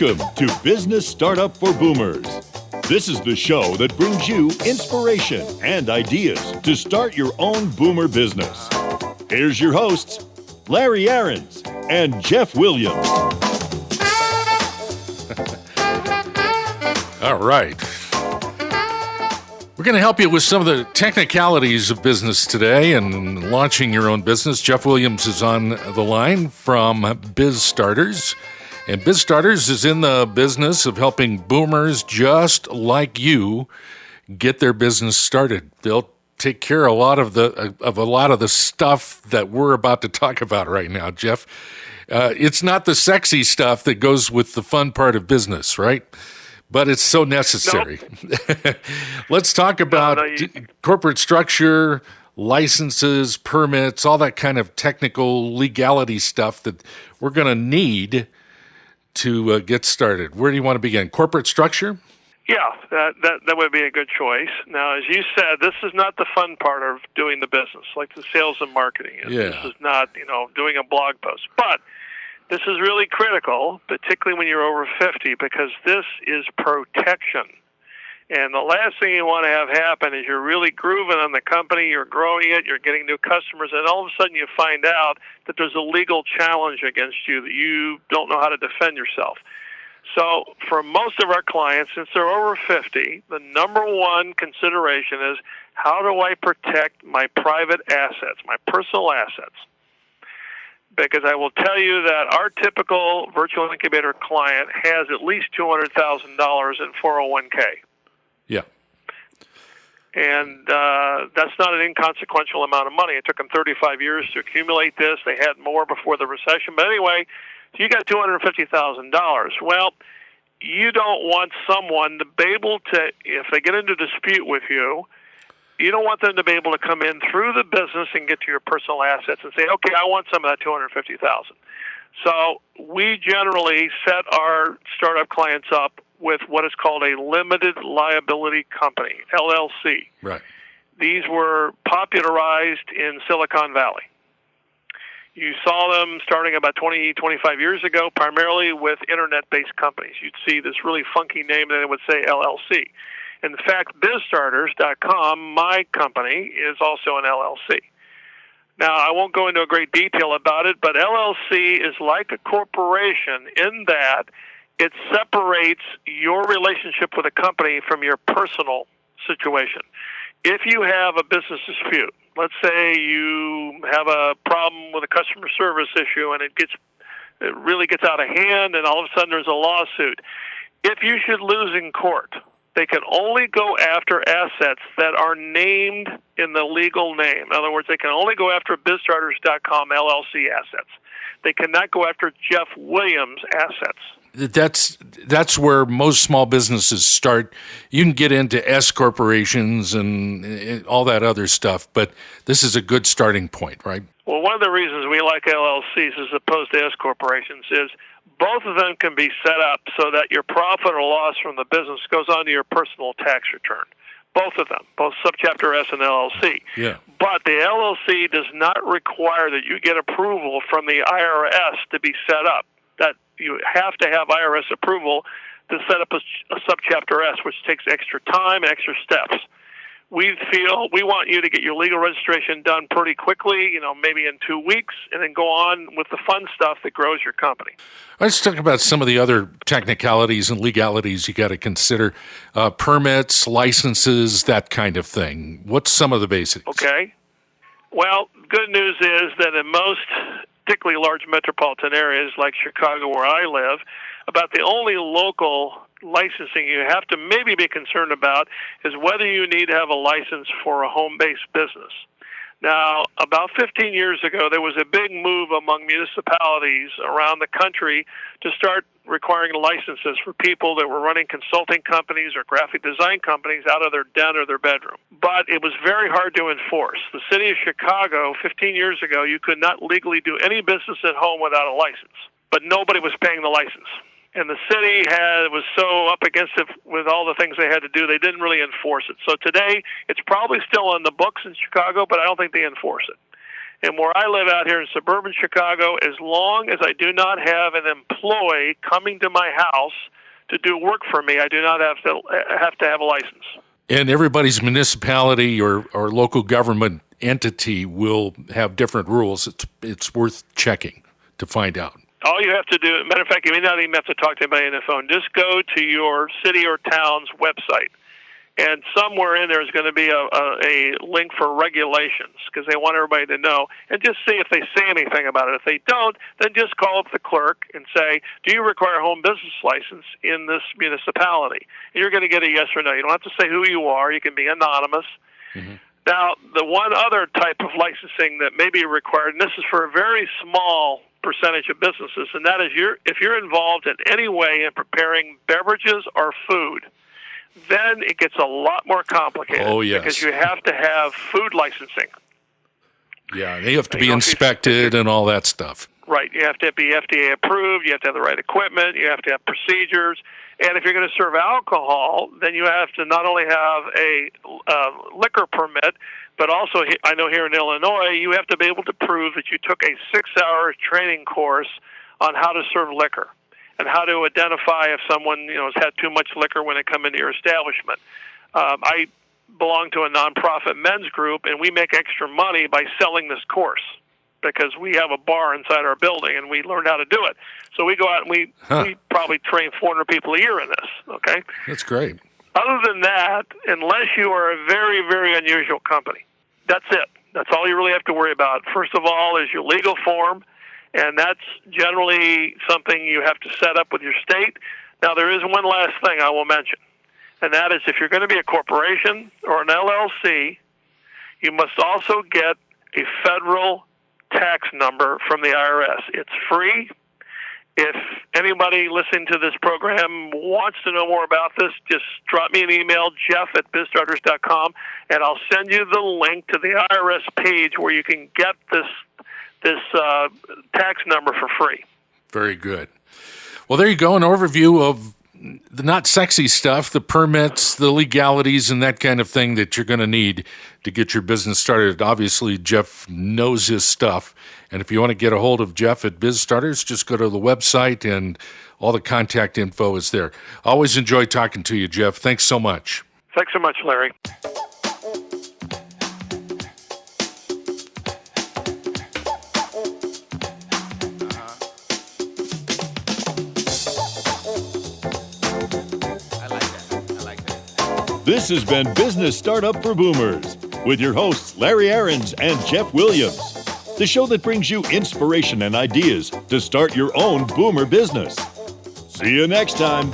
Welcome to Business Startup for Boomers. This is the show that brings you inspiration and ideas to start your own boomer business. Here's your hosts, Larry Aarons and Jeff Williams. All right. We're going to help you with some of the technicalities of business today and launching your own business. Jeff Williams is on the line from BizStarters. And BizStarters is in the business of helping boomers just like you get their business started. They'll take care of a lot of the stuff that we're about to talk about right now, Jeff. It's not the sexy stuff that goes with the fun part of business, right? But it's so necessary. Nope. Let's talk about corporate structure, licenses, permits, all that kind of technical legality stuff that we're going to need to get started. Where do you want to begin? Corporate structure? Yeah, that would be a good choice. Now, as you said, this is not the fun part of doing the business, like the sales and marketing is. Yeah. This is not, doing a blog post. But this is really critical, particularly when you're over 50, because this is protection. And the last thing you want to have happen is you're really grooving on the company, you're growing it, you're getting new customers, and all of a sudden you find out that there's a legal challenge against you that you don't know how to defend yourself. So for most of our clients, since they're over 50, the number one consideration is, how do I protect my private assets, my personal assets? Because I will tell you that our typical virtual incubator client has at least $200,000 in 401k. Yeah. And that's not an inconsequential amount of money. It took them 35 years to accumulate this. They had more before the recession. But anyway, so you got $250,000. Well, you don't want someone to be able to, if they get into dispute with you, you don't want them to be able to come in through the business and get to your personal assets and say, okay, I want some of that $250,000. So we generally set our startup clients up with what is called a limited liability company, LLC. Right. These were popularized in Silicon Valley. You saw them starting about 20, 25 years ago, primarily with internet-based companies. You'd see this really funky name, and it would say LLC. In fact, BizStarters.com, my company, is also an LLC. Now, I won't go into a great detail about it, but LLC is like a corporation in that it separates your relationship with a company from your personal situation. If you have a business dispute, let's say you have a problem with a customer service issue and it really gets out of hand and all of a sudden there's a lawsuit, if you should lose in court, they can only go after assets that are named in the legal name. In other words, they can only go after BizStarters.com LLC assets. They cannot go after Jeff Williams assets. That's where most small businesses start. You can get into S corporations and all that other stuff, but this is a good starting point, right? Well, one of the reasons we like LLCs as opposed to S corporations is both of them can be set up so that your profit or loss from the business goes onto your personal tax return. Both of them, both Subchapter S and LLC. Yeah. But the LLC does not require that you get approval from the IRS to be set up. That you have to have IRS approval to set up a Subchapter S, which takes extra time and extra steps. We feel we want you to get your legal registration done pretty quickly, maybe in 2 weeks, and then go on with the fun stuff that grows your company. Let's talk about some of the other technicalities and legalities you got to consider. Permits, licenses, that kind of thing. What's some of the basics? Okay. Well, good news is that in most particularly large metropolitan areas like Chicago, where I live, about the only local licensing you have to maybe be concerned about is whether you need to have a license for a home-based business. Now, about 15 years ago, there was a big move among municipalities around the country to start requiring licenses for people that were running consulting companies or graphic design companies out of their den or their bedroom. But it was very hard to enforce. The city of Chicago, 15 years ago, you could not legally do any business at home without a license. But nobody was paying the license. And the city was so up against it with all the things they had to do, they didn't really enforce it. So today, it's probably still on the books in Chicago, but I don't think they enforce it. And where I live out here in suburban Chicago, as long as I do not have an employee coming to my house to do work for me, I do not have to have a license. And everybody's municipality or local government entity will have different rules. It's worth checking to find out. All you have to do, matter of fact, you may not even have to talk to anybody on the phone. Just go to your city or town's website, and somewhere in there is going to be a link for regulations, because they want everybody to know, and just see if they say anything about it. If they don't, then just call up the clerk and say, do you require a home business license in this municipality? And you're going to get a yes or no. You don't have to say who you are. You can be anonymous. Mm-hmm. Now, the one other type of licensing that may be required, and this is for a very small percentage of businesses, and that is if you're involved in any way in preparing beverages or food, then it gets a lot more complicated. Oh, yes. Because you have to have food licensing. Yeah, they have to be inspected and all that stuff. Right. You have to be FDA approved. You have to have the right equipment. You have to have procedures. And if you're going to serve alcohol, then you have to not only have a liquor permit, but also, I know here in Illinois, you have to be able to prove that you took a 6-hour training course on how to serve liquor and how to identify if someone has had too much liquor when they come into your establishment. I belong to a nonprofit men's group, and we make extra money by selling this course because we have a bar inside our building, and we learned how to do it. So we go out and we probably train 400 people a year in this, okay? That's great. Other than that, unless you are a very, very unusual company, that's it. That's all you really have to worry about. First of all is your legal form, and that's generally something you have to set up with your state. Now, there is one last thing I will mention, and that is if you're going to be a corporation or an LLC, you must also get a federal tax number from the IRS. It's free. If anybody listening to this program wants to know more about this, just drop me an email, jeff@bizstarters.com, and I'll send you the link to the IRS page where you can get this tax number for free. Very good. Well, there you go, an overview of the not sexy stuff, the permits, the legalities, and that kind of thing that you're going to need to get your business started. Obviously, Jeff knows his stuff. And if you want to get a hold of Jeff at BizStarters, just go to the website and all the contact info is there. Always enjoy talking to you, Jeff. Thanks so much. Thanks so much, Larry. This has been Business Startup for Boomers with your hosts, Larry Aarons and Jeff Williams, the show that brings you inspiration and ideas to start your own boomer business. See you next time.